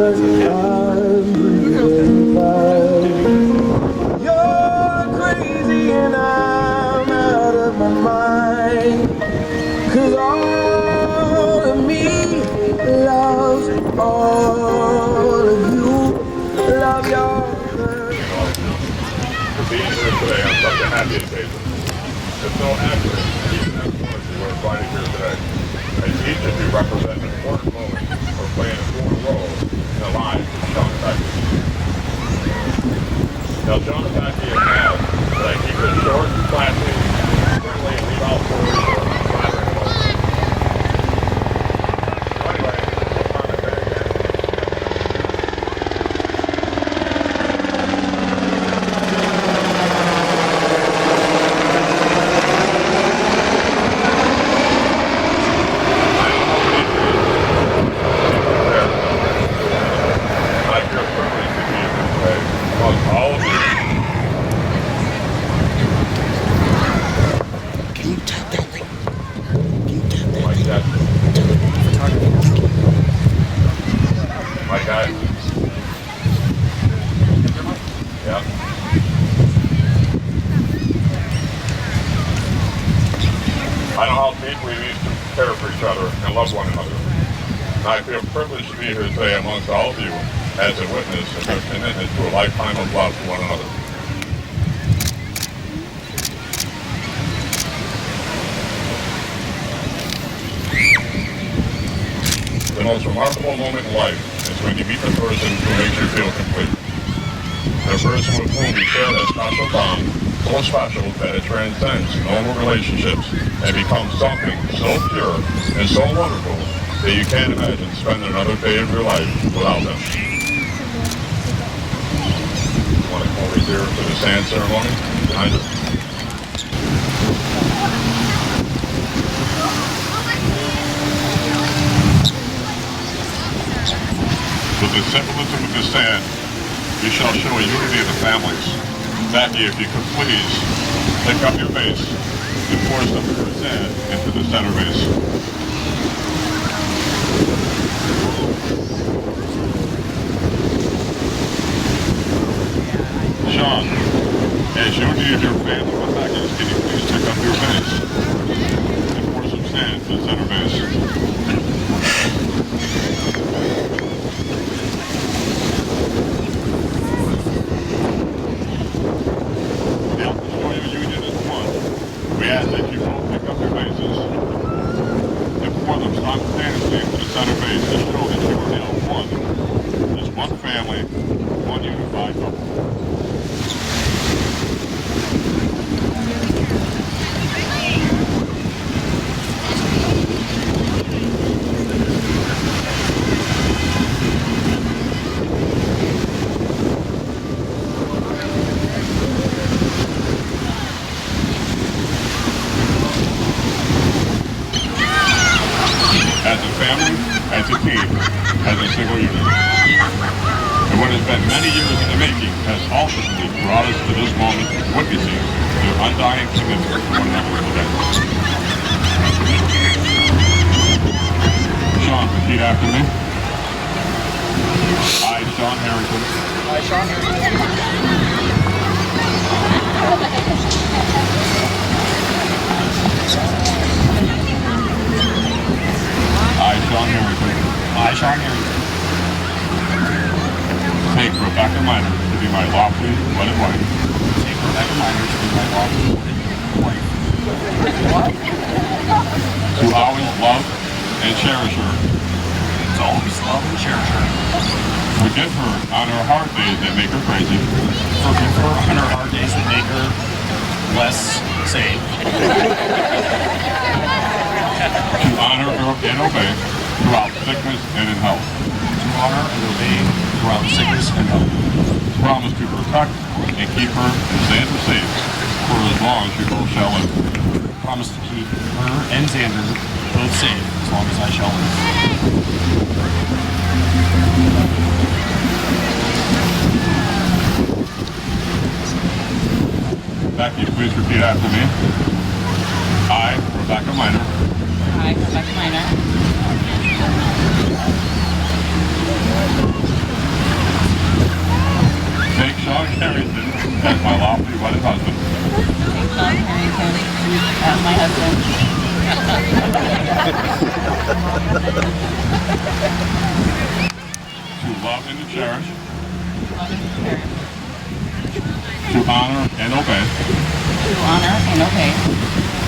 'cause I'm breathing fine. You're crazy and I'm out of my mind, 'cause all of me loves all of you. Love your for being here today on such a happy occasion. It's so accurate, each and every one of you are invited here today, as each of you represent an important moment or play an important role in the lives of Shawn Becky. Now, Shawn Becky has asked that I keep it short, classy, friendly, and leave out stories that are not flattering at all. So anyway, what time is it again? I know how deeply these two care for each other and love one another. And I feel privileged to be here today amongst all of you as a witness of their commitment to a lifetime of love to one another. The most remarkable moment in life is when you meet the person who makes you feel complete. The person with whom you share that special bond, so special that it transcends normal relationships and becomes something so pure and so wonderful that you can't imagine spending another day of your life without them. You want to come over here for the sand ceremony behind us? With the symbolism of the sand, you shall show a unity of the families. Becky, if you could please, pick up your vase and pour some of the sand into the center vase. Shawn, as unity of your family, Becky, can you please pick up your vase and pour some sand into the center vase? We ask that you both pick up your vases and pour them simultaneously into the center vase to show that you are now one. As one family, one unified couple. As a family, as a team, as a single unit. And what has been many years in the making has ultimately brought us to this moment, witnessing their undying commitment to one another today. Shawn, repeat after me. I, Shawn Harrington. I, Shawn Harrington. I, Shawn Harrington. I, Shawn Harrington. Take Rebecca Minor to be my lawfully wedded wife. Take Rebecca Minor to be my lawfully wedded wife. To always love and cherish her. To always love and cherish her. Forgive her on her hard days that make her crazy. Forgive her on her hard days that make her less sane. To honor and obey throughout sickness and in health. To honor and obey throughout sickness and health. Promise to protect and keep her and Xander safe for as long as you both shall live. Promise to keep her and Xander both safe as long as I shall live. Becky, please repeat after me. I, Rebecca Minor. I, Rebecca Minor. as my lawfully wedded husband. Shawn Harrington, as my husband. To love and to cherish. Love and cherish. To honor and obey. To honor and obey.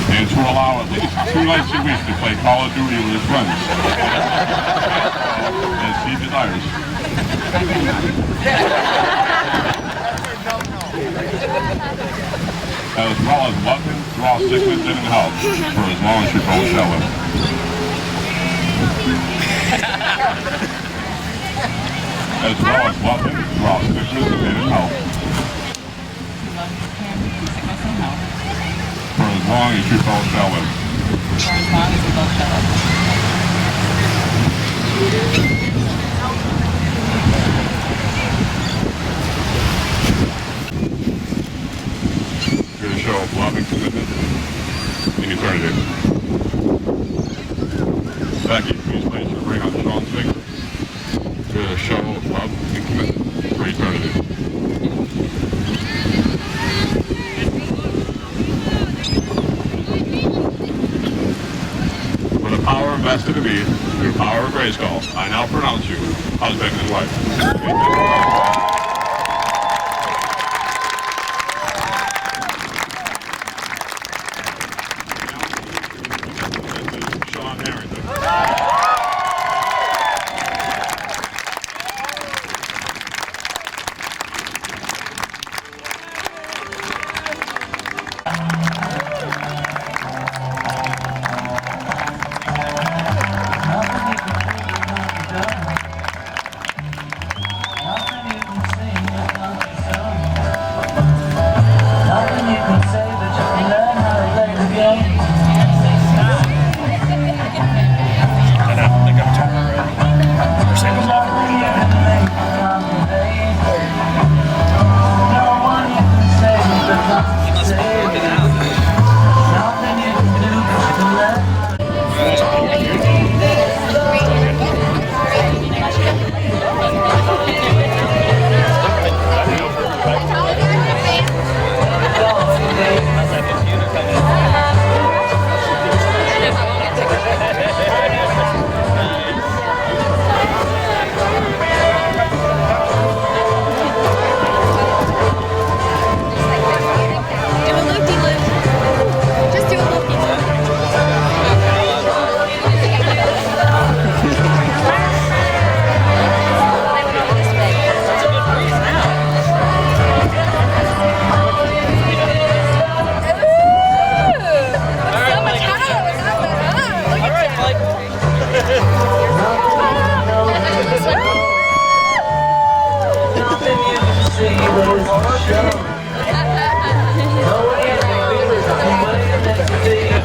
And to allow at least 2 nights a week to play Call of Duty with his friends. As he desires. As well as love him through all sickness and in health, for as long as you both shall live. As well as love him through all sickness and in health, Love him in sickness and health. for as long as you both shall live. For as long as we both shall live. Here to show love and commitment in eternity. Becky, please place your ring on Shawn's finger. Here to show love and commitment for eternity. For the power vested in me through the power of Grayskull, I now pronounce you husband and wife. Amen. Shawn Harrington. Nothing you can say, but you can learn how to play the game. I think I'm talking already. Or say was off Nothing you already. can make from the vein. No one you can say, but nothing to say. Nothing you can do, but you can learn. Just do a loop-de-loop. Nothing you can see, but it's for show. No way you can feel it, the way it makes you feel.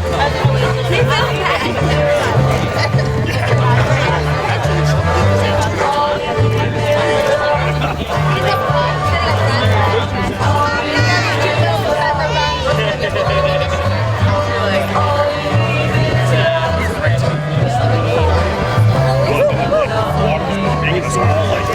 Making us all like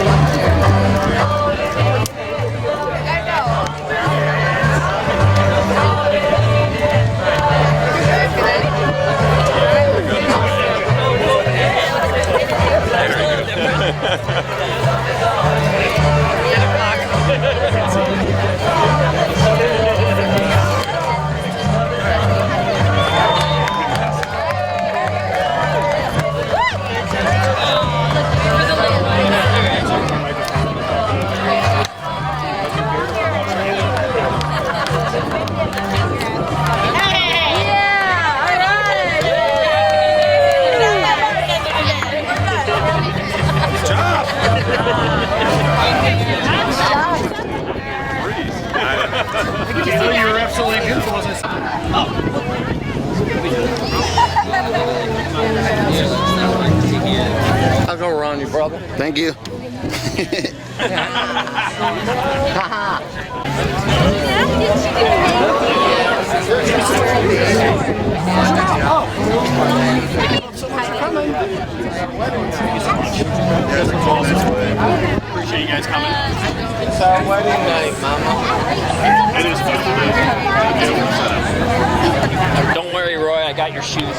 You're absolutely beautiful. I'll go around you, brother. Thank you. Appreciate you guys coming. It's our wedding night, Mama. It is fun. Don't worry, Roy, I got your shoes. Oh,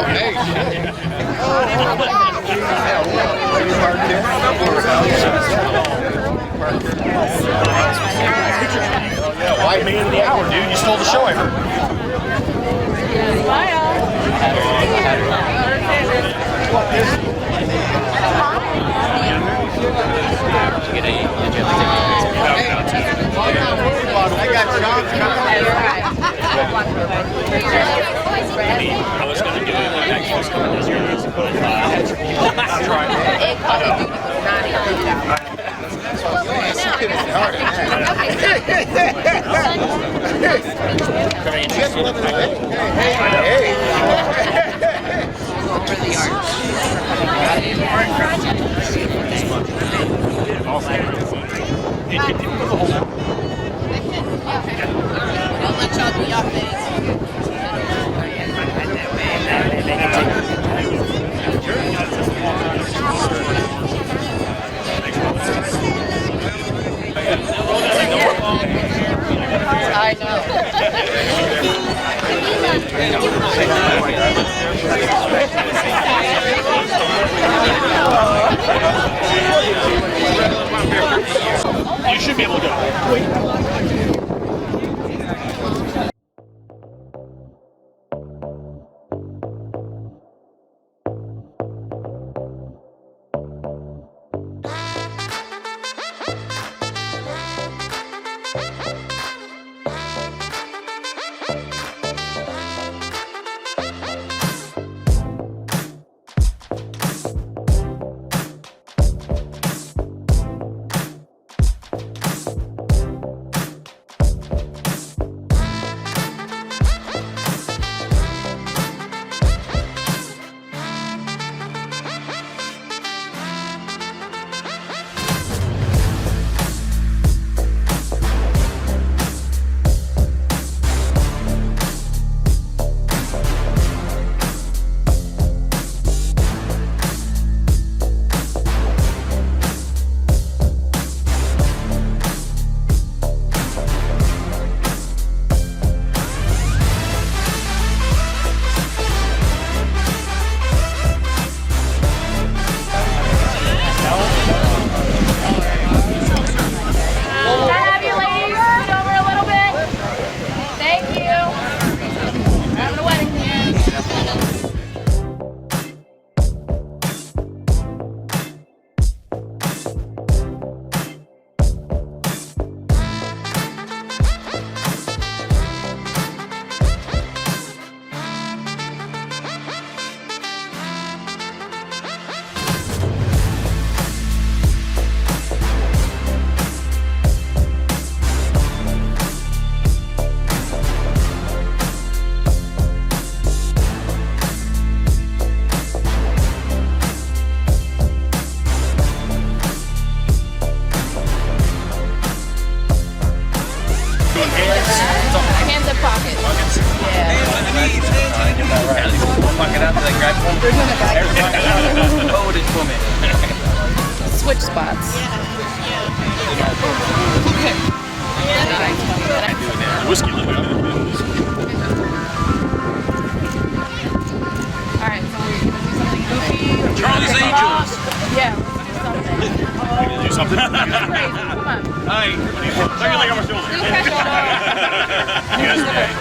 hey. White man of the hour, dude. You stole the show, I heard. I got Shawn's I was going to do it when actually was coming this year. Don't let y'all do your things. I know. You should be able to go. Hands in pockets. Switch spots. Whiskey limit. Alright, so we're gonna do something goofy. Charlie's Angels. Yeah, let's do something. Do something. Crazy, come on. Hi. Throw your leg on my shoulder. Do pressure.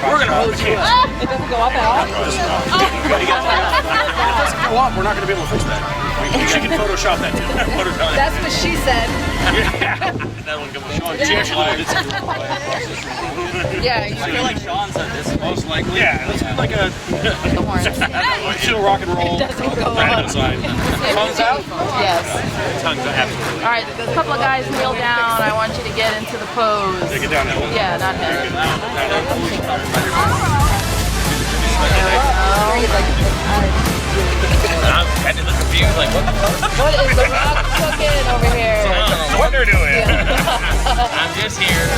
We're gonna hold you. It doesn't go up at all? If it doesn't go up, we're not gonna be able to fix that. She can Photoshop that too. That's what she said. That one comes Shawn. She actually did something. Yeah, you I feel like Shawn said this most likely. Yeah, let's do like a the horns. chill rock and roll. It doesn't go Right up. outside. Tongues out? Yes. Tongues out, absolutely. All right, a couple of guys kneel down. I want you to get into the pose. Yeah, get down that way. Yeah, not him. I'm kind of confused, like, what the fuck? What is the rock cooking over here? What they're doing. I'm just here.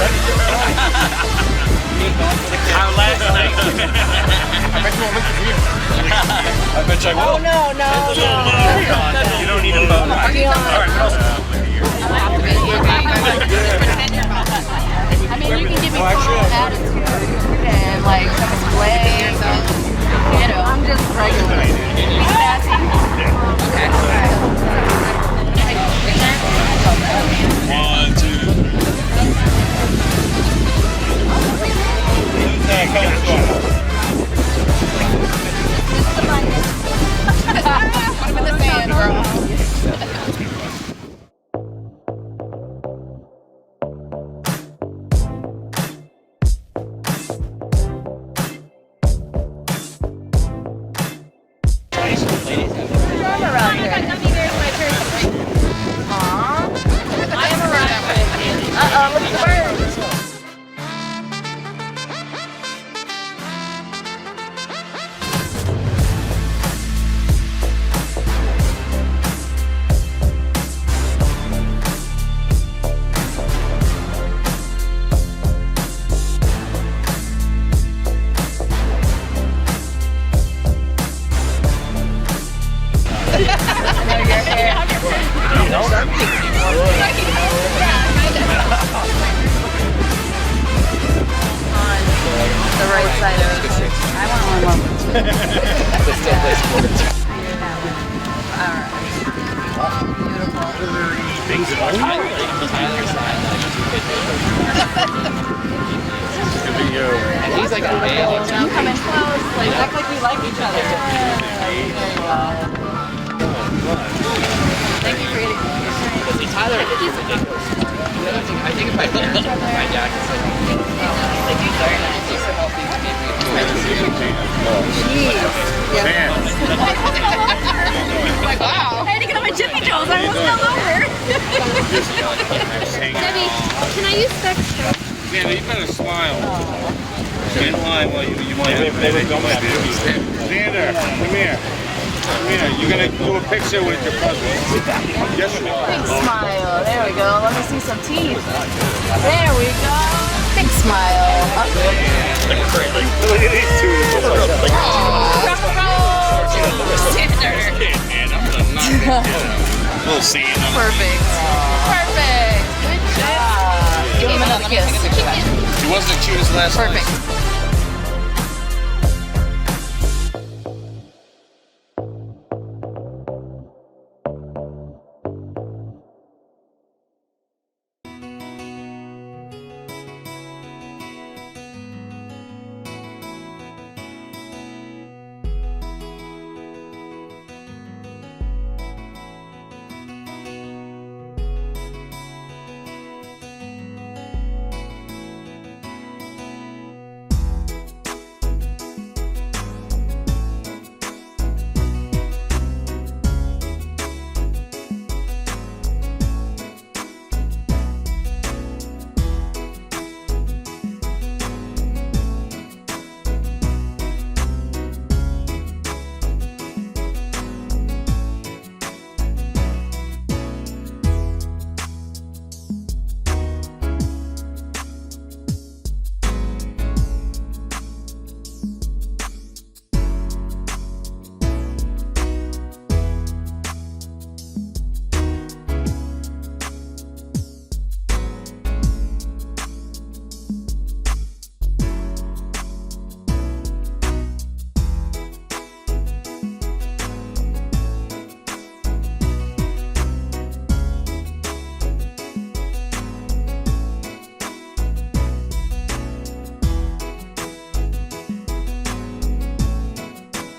How last night. I bet you I will. Oh, no. You don't need a phone. All right, what else? I have to be here. things at home. And he's like, You come in close, like act like we like each other. Thank you for eating. Tyler, I think if I hear my dad can say, They do very nice. like, wow. I had to get on my Jiffy Joes. I wasn't all over. Debbie, can I use specs? Man, you better smile. Get in line while you might have Xander, come here. Come here. You're gonna do a picture with your cousin. Yes, you are. Big smile. There we go. Let me see some teeth. There we go. Big smile. Look at these two. Little sand. Perfect. Perfect. Good job. Give him another kiss. She wasn't the cutest last night. Perfect.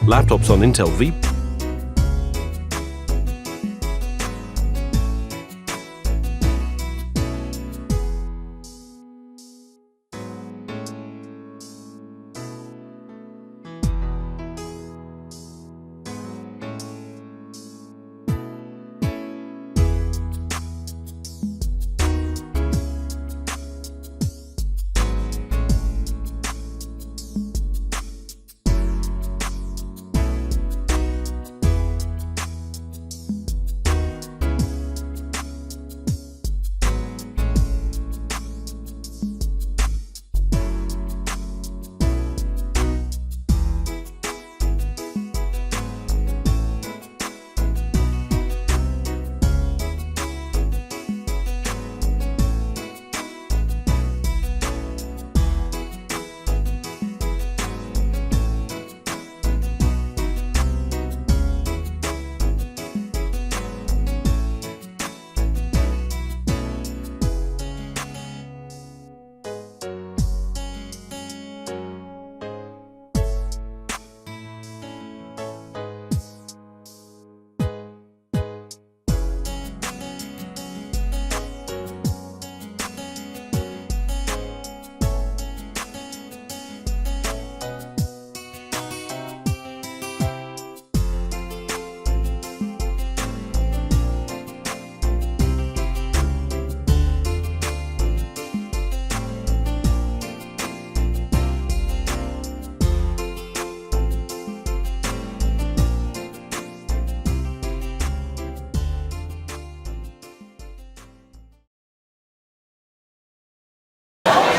Laptops on Intel V.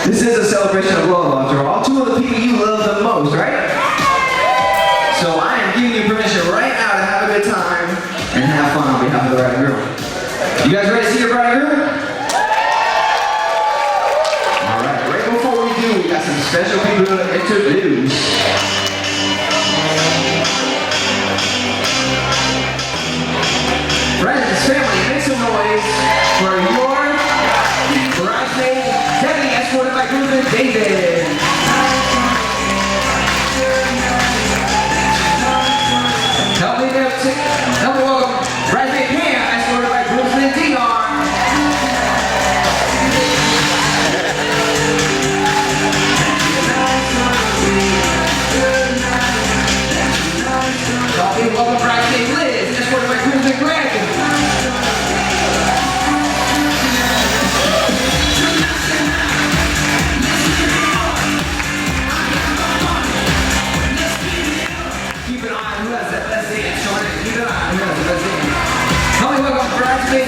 This is a celebration of love, after all. Two of the people you love the most, right? So I am giving you permission right now to have a good time and have fun on behalf of the bride and groom. You guys ready to see your bride and groom? Alright, right before we do, we got some special people to introduce. Friends, family, make some noise.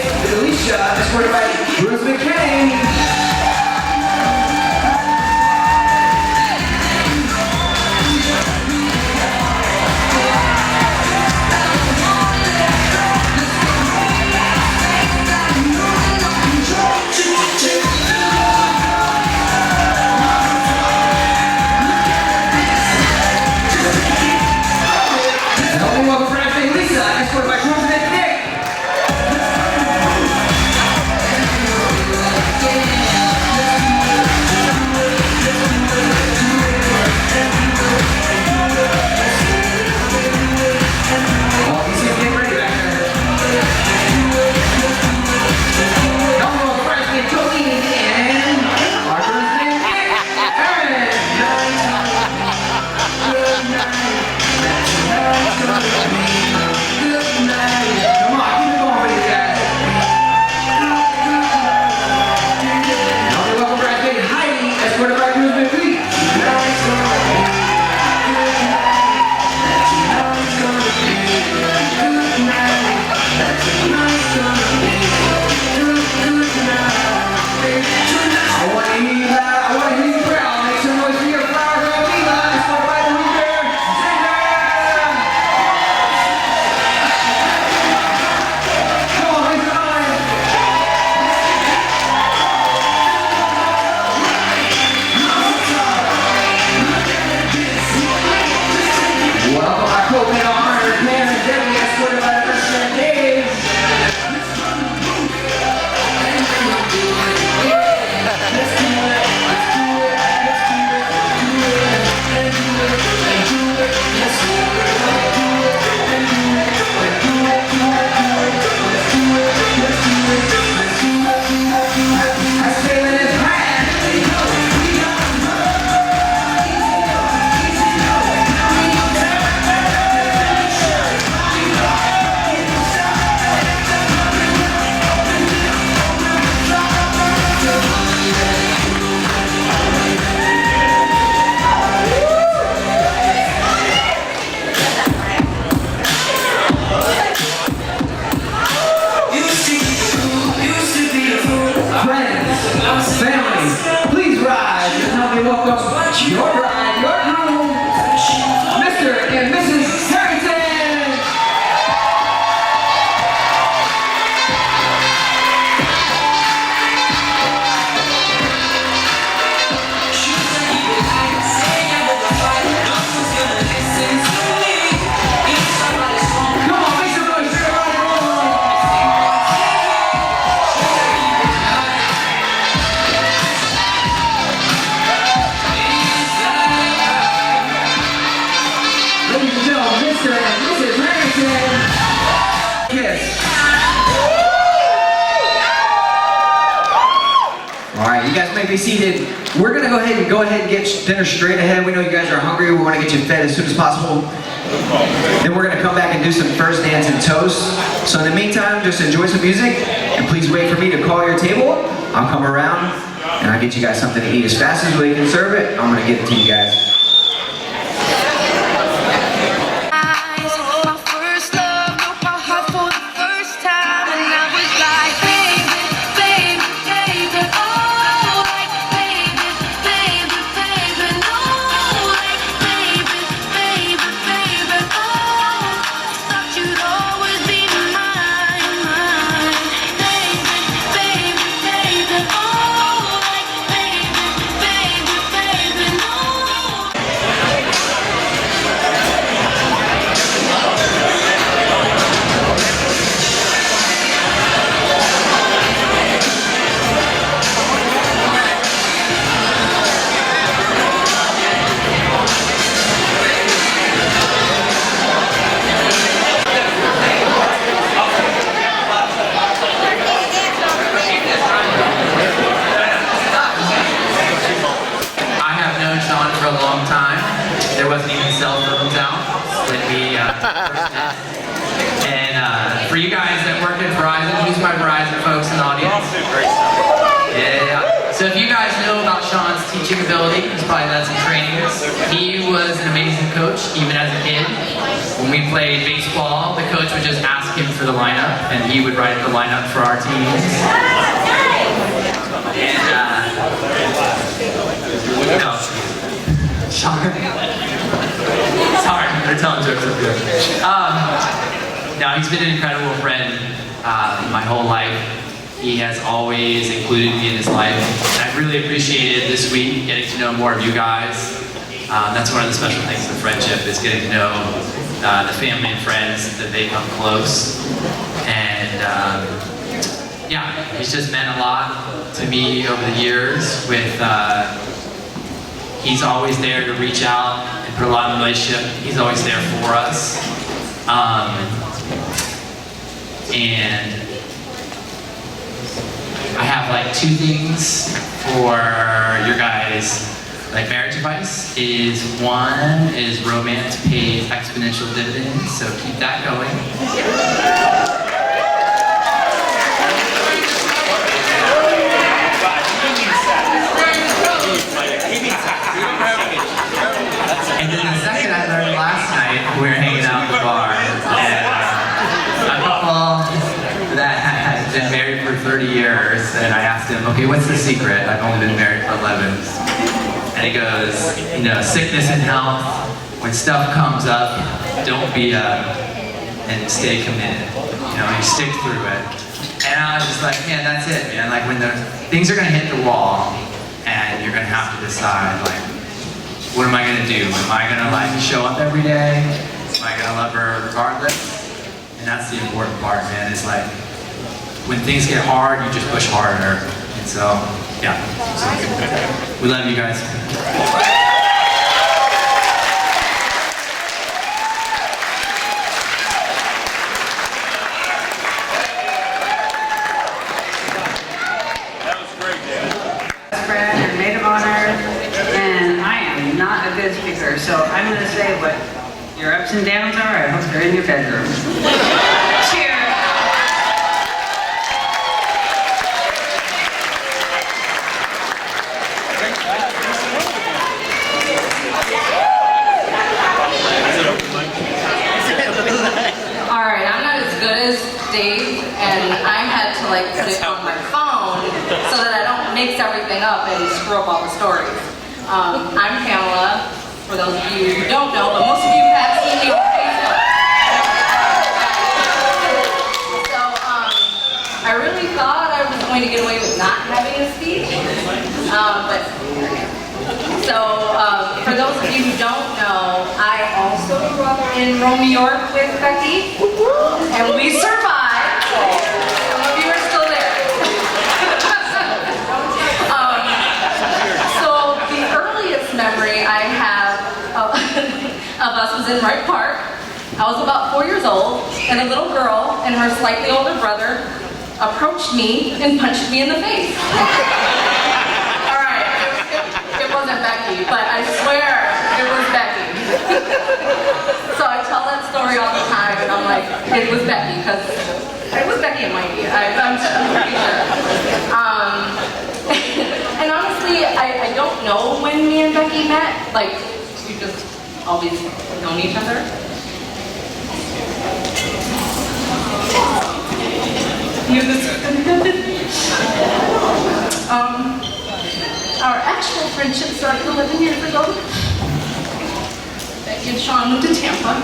with Alicia, escorted by Bruce McKay. Your bride, your groom, Mr. and Mrs. Harrington! Come on, make some noise for everybody, roll on! Ladies and gentlemen, Mr. and Mrs. Harrington. Kiss. All right, you guys may be seated. We're gonna go ahead and get dinner straight ahead. We know you guys are hungry. We want to get you fed as soon as possible. Then we're gonna come back and do some first dance and toast. So in the meantime, just enjoy some music and please wait for me to call your table. I'll come around and I'll get you guys something to eat as fast as we can serve it. I'm gonna get it to you guys. Shawn for a long time. There wasn't even cell phones out when we first met. And for you guys that work at Verizon, who's my Verizon folks in the audience? Yeah. So if you guys know about Shawn's teaching ability, he's probably done some trainings. He was an amazing coach, even as a kid. When we played baseball, the coach would just ask him for the lineup, and he would write the lineup for our teams. And, no. Shawn. Sorry, they're telling jokes up here. No, he's been an incredible friend my whole life. He has always included me in his life. And I really appreciated this week getting to know more of you guys. That's one of the special things of friendship, is getting to know the family and friends, that they come close. And yeah, he's just meant a lot to me over the years. He's always there to reach out and put a lot in the relationship. He's always there for us. And I have like 2 things for your guys' like marriage advice. One is romance pays exponential dividends, so keep that going. And then the second I learned last night, we were hanging out at the bar, and a couple that had been married for 30 years, and I asked him, okay, what's the secret? I've only been married for 11. And he goes, you know, sickness and health, when stuff comes up, don't be and stay committed. You know, you stick through it. And I was just like, man, that's it, man. Like when things are gonna hit the wall, and you're gonna have to decide, like, what am I gonna do? Am I gonna like show up every day? Am I gonna love her regardless? And that's the important part, man, is like, when things get hard, you just push harder. And so, yeah. We love you guys. Friend and maid of honor, and I am not a good speaker, so I'm going to say what your ups and downs are. I hope they're in your bedroom. Cheers! All right, I'm not as good as Dave, and I had to like put it on my phone so that I don't mix everything up and screw up all the stories. I'm Pamela, for those of you who don't know, but most of you have seen me on Facebook. So I really thought I was going to get away with not having a speech, for those of you who don't know, I also grew up in Rome, New York with Becky, and we survived. Some of you are still there. So the earliest memory I have of us was in Wright Park. I was about 4 years old, and a little girl and her slightly older brother approached me and punched me in the face. It wasn't Becky, but I swear it was Becky. So I tell that story all the time, and I'm like, it was Becky, because it was Becky and Mikey. I'm pretty sure. And honestly, I don't know when me and Becky met. Like, we just always known each other. Our actual friendship started 11 years ago. Becky and Shawn moved to Tampa,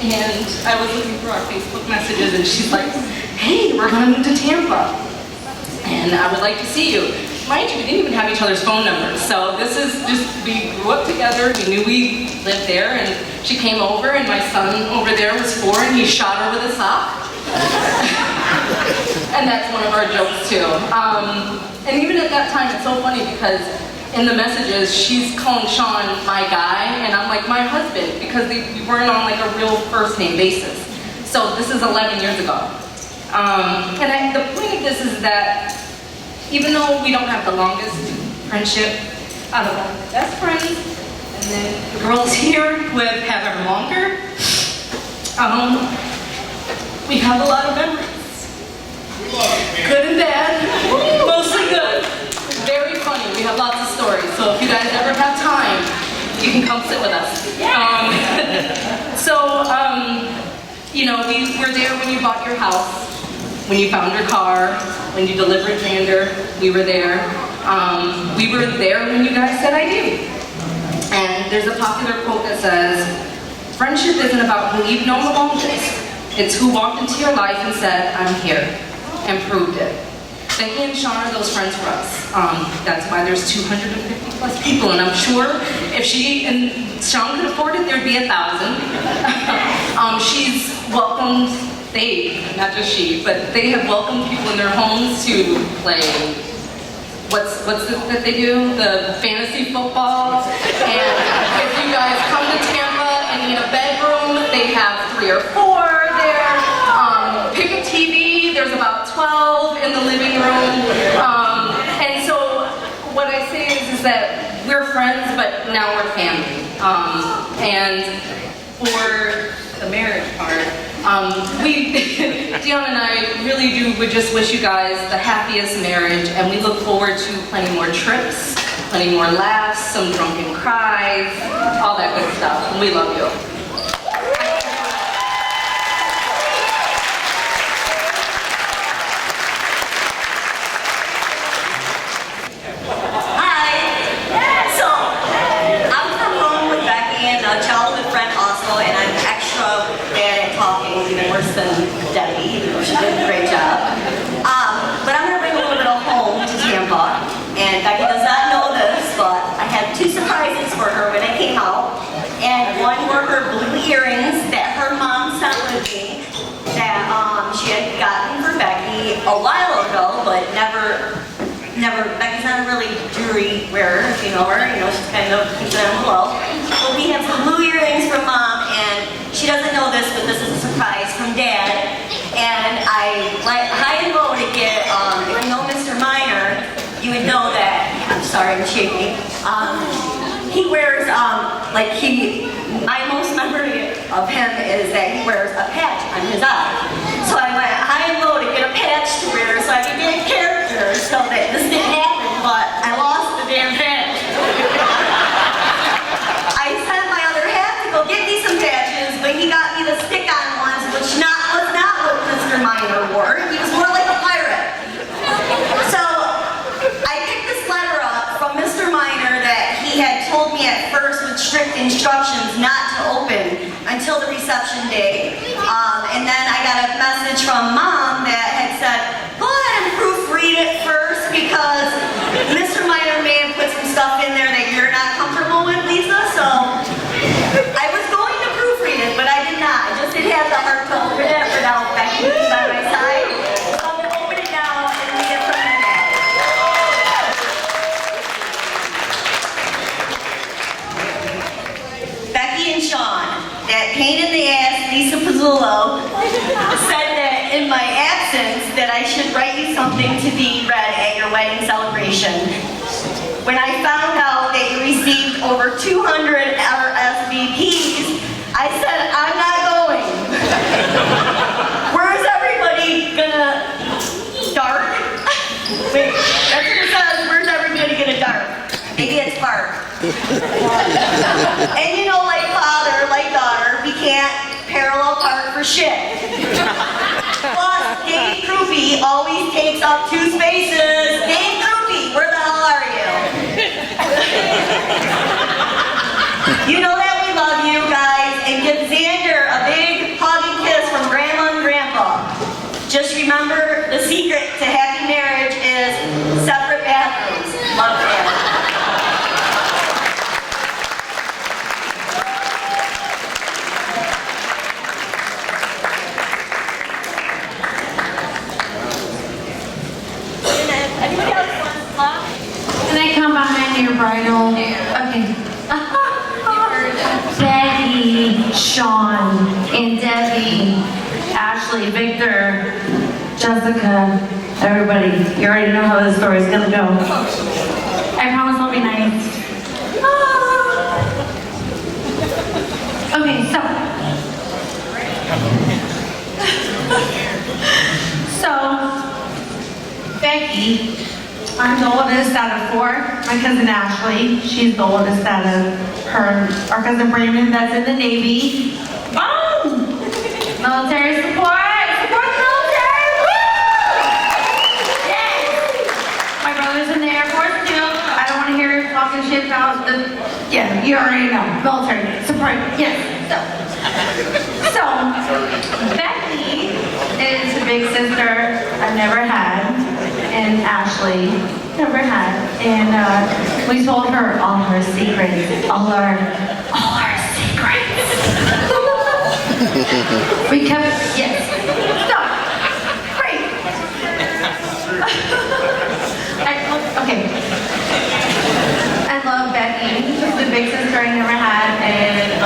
and I was looking through our Facebook messages, and she's like, hey, we're gonna move to Tampa, and I would like to see you. Mind you, we didn't even have each other's phone numbers, so this is just, we grew up together, we knew we lived there, and she came over, and my son over there was 4, and he shot her with a sock. And that's one of our jokes too. And even at that time, it's so funny because in the messages, she's calling Shawn my guy, and I'm like, my husband, because we weren't on like a real first name basis. So this is 11 years ago. And the point of this is that even though we don't have the longest friendship out of our best friends, and then the girls here who have our longer, we have a lot of memories. Good and bad, mostly good. Very fun. sit with us. You know, we were there when you bought your house, when you found your car, when you delivered Xander, we were there. We were there when you guys said I do. And there's a popular quote that says, friendship isn't about who you've known the longest. It's who walked into your life and said, I'm here, and proved it. Becky and Shawn are those friends for us. That's why there's 250 plus people, and I'm sure if she and Shawn could afford it, there'd be 1,000. She's welcomed, not just she, but they have welcomed people in their homes to play, what's it that they do? The fantasy football. And if you guys come to Tampa and need a bedroom, they have 3 or 4 there. Pick a TV, there's about 12 in the living room. And so what I say is that we're friends, but now we're family. And for the marriage part, Dion and I really would just wish you guys the happiest marriage, and we look forward to plenty more trips, plenty more laughs, some drunken cries, all that good stuff. And we love you. Debbie, she did a great job. But I'm going to bring a little bit of home to Tampa. And Becky does not know this, but I had 2 surprises for her when I came out. And one were her blue earrings that her mom sent with me that she had gotten for Becky a while ago, but never, Becky's not a really jewelry wearer, if you know her. You know, she's kind of keeps it on the low. But we have some blue earrings from Mom, and she doesn't know this, but this is a surprise from Dad. And I like high and low to get, if you know Mr. Minor, you would know that, I'm sorry, I'm shaking. He wears, my most memory of him is that he wears a patch on his eye. So I went high and low to get a patch to wear so I could get a character so that this didn't happen, but I lost the damn patch. I sent my other half to go get me some patches, but he got me the stick-on ones, which was not what Mr. Minor wore. He was more like a pirate. So I picked this letter up from Mr. Minor that he had told me at first with strict instructions not to open until the reception day. And then I got a message from Mom that had said, go ahead and proofread it first because Mr. Minor may have put some stuff in there that you're not comfortable with, Lisa. So I was going to proofread it, but I did not. I just didn't have the heart to open it without Becky by my side. So I'm going to open it now and read it from your dad. Becky and Shawn, that pain in the ass Lisa Pizzullo said that in my absence that I should write you something to be read at your wedding celebration. When I found out that you received over 200 RSVPs, I said, I'm not going. Where's everybody gonna dart? Wait, that's what it says, where's everybody gonna dart? Maybe it's Bart. And you know, like father, like daughter, we can't parallel park for shit. Plus, Dave Krupe always takes up 2 spaces. Dave Krupe, where the hell are you? You know that we love you guys, and give Xander a big hug and kiss from Grandma and Grandpa. Just remember, the secret to happy marriage is separate bathrooms. Love Dad. Anybody else want to talk? Can I come behind your bridal? Okay. Becky, Shawn, and Debbie, Ashley, Victor, Jessica, everybody. You already know how this story is gonna go. I promise I'll be nice. Okay, so Becky, I'm the oldest out of 4. My cousin Ashley, she's the oldest out of her. Our cousin Brandon, that's in the Navy. Boom! Military support! Support the military! Woo! Yes! My brother's in the Air Force too. I don't want to hear talking shit about the... Yeah, you already know. Military support. Yes. So, Becky is the big sister I've never had, and Ashley never had, and we told her all her secrets, all our secrets. We kept, yes. So, great. Okay. I love Becky. She's the big sister I never had, and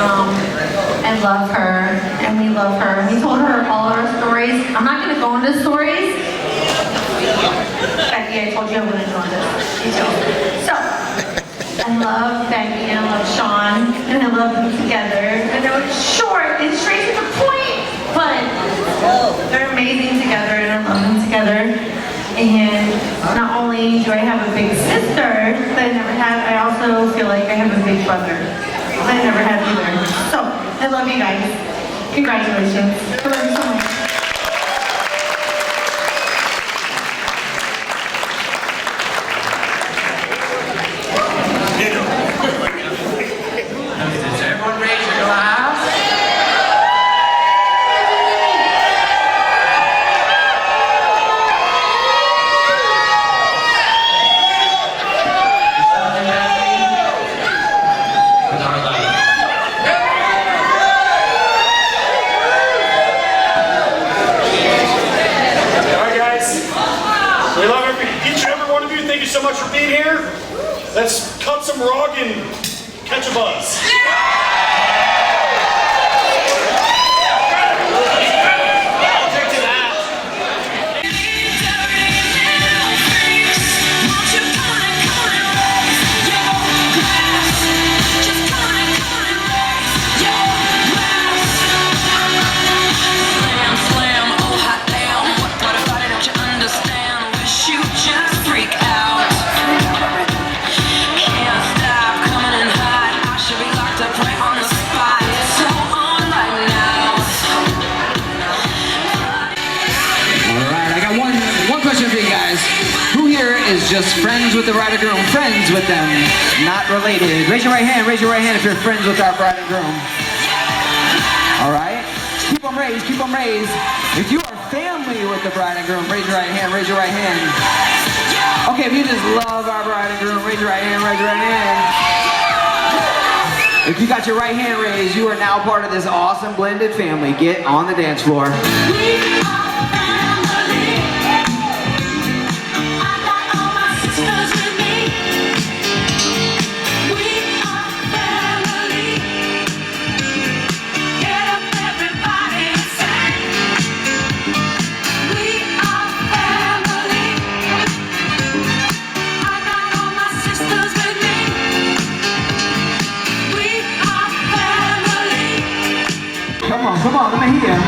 I love her, and we love her. We told her all our stories. I'm not going to go into stories. Becky, I told you I wouldn't go into details. So, I love Becky, and I love Shawn, and I love them together. And they're short and straight to the point, but they're amazing together, and I love them together. And not only do I have a big sister that I never had, I also feel like I have a big brother that I never had either. So, I love you guys. Congratulations. I love you so much. Does everyone raise your glass? So much for being here. Let's cut some rug and catch a buzz. I'll take to that. Is just friends with the bride and groom, friends with them, not related. Raise your right hand if you're friends with our bride and groom. All right? Keep them raised, keep them raised. If you are family with the bride and groom, raise your right hand, raise your right hand. Okay, if you just love our bride and groom, raise your right hand, raise your right hand. If you got your right hand raised, you are now part of this awesome blended family. Get on the dance floor. Come on, let me hear you.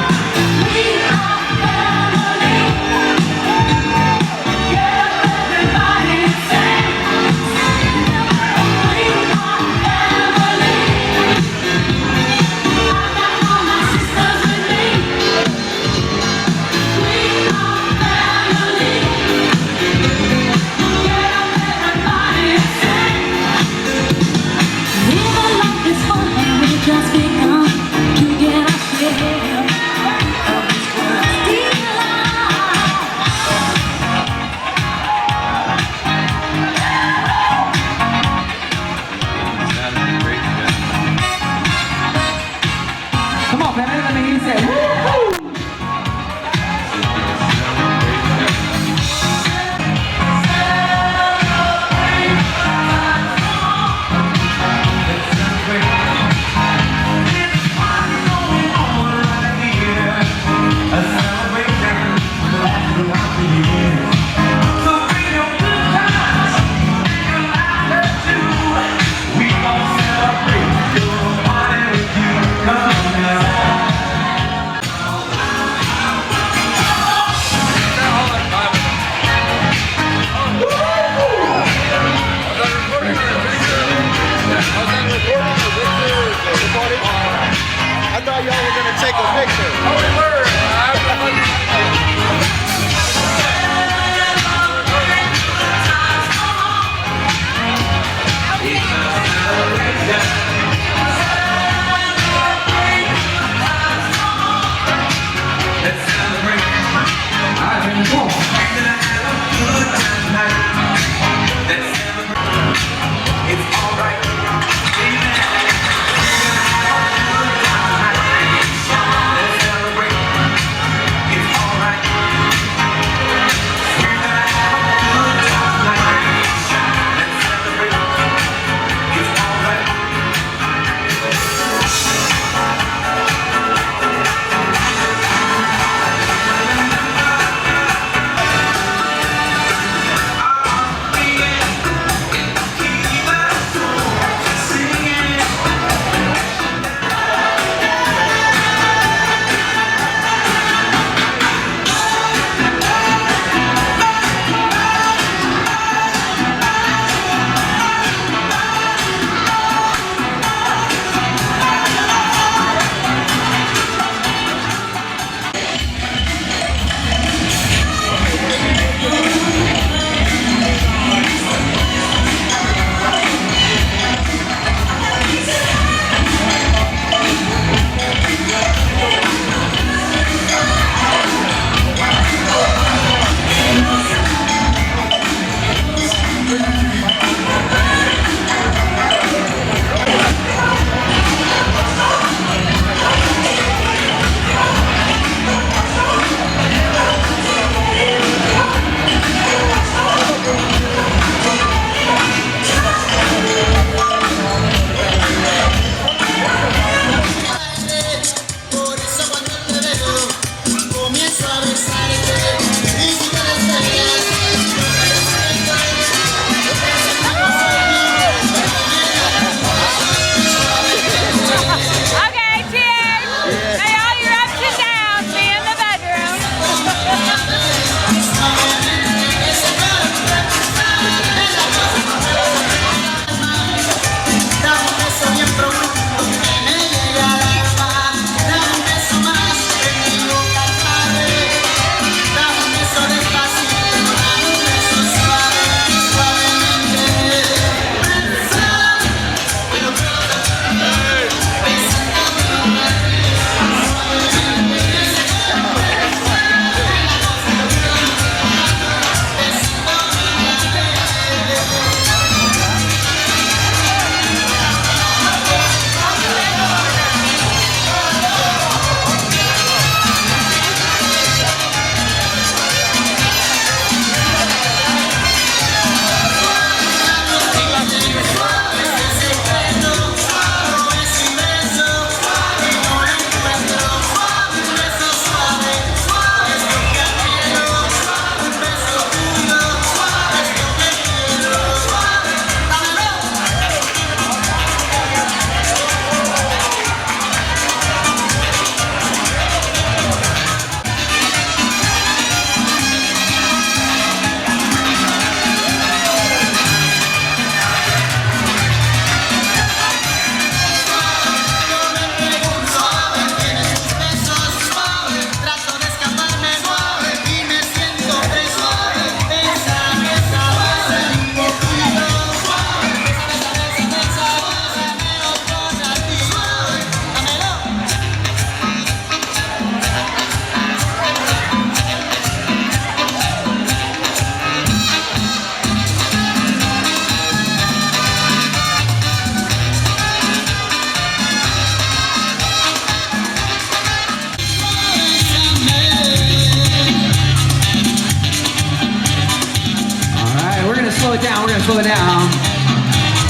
slow it down. We're gonna slow it down.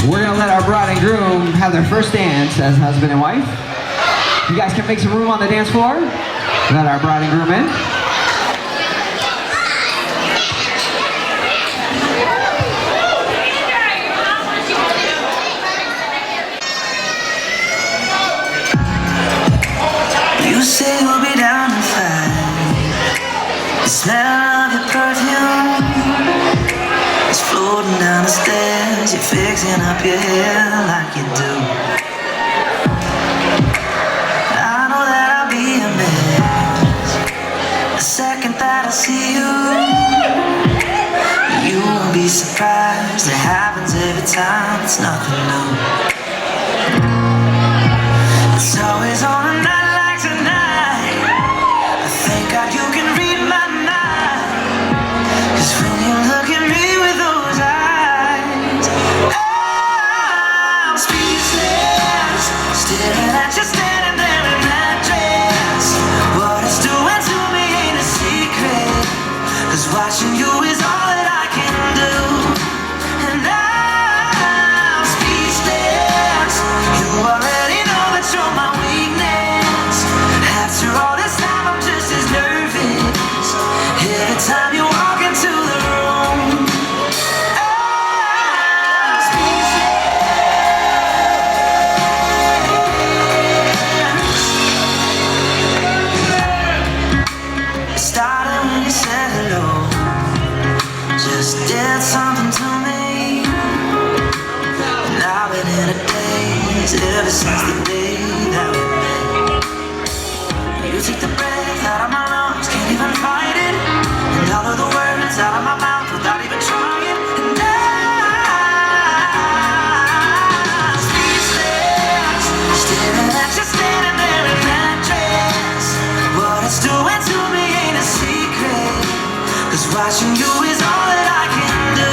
We're gonna let our bride and groom have their first dance as husband and wife. You guys can make some room on the dance floor. Let our bride and groom in. You say you'll be down in 5. The smell of your perfume is floating down the stairs. You're fixing up your hair like you do. I know that I'll be a mess the second that I see you. You won't be surprised. It happens every time. It's nothing new. It's always on a night like tonight. I thank God you can read my mind. 'Cause when you look at me with those eyes, I'm speechless, staring at you standing there in that dress. What it's doing to me ain't a secret, 'cause watching you is all that I can do. And I'm speechless. You already know that you're my weakness. After all this time I'm just as nervous every time you walk into the room. I'm speechless. It started when you said hello. Just did something to me. And I've been in a daze ever since the day that we met. You took the breath out of my lungs, can't even fight it. And all of the words out of my mouth without even trying. And I'm speechless, staring at you standing there in that dress. What it's doing to me ain't a secret, 'cause watching you is all that I can do.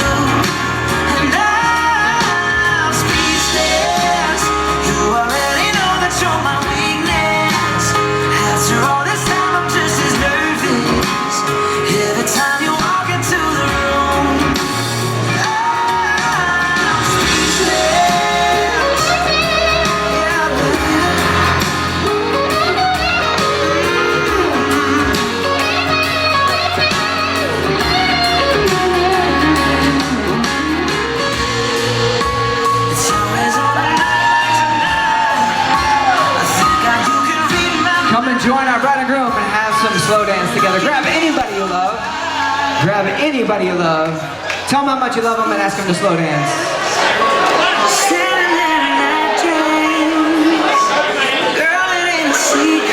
And I'm speechless. You already know that you're my weakness. After all this time I'm just as nervous every time you walk into the room. I'm speechless. Yeah, baby. It's always on a night like tonight. I think that you can read my Come and join our bride and groom and have some slow dance together. Grab anybody you love. Grab anybody you love. Tell them how much you love them and ask them to slow dance. standing there in that dress. Girl, it ain't a secret.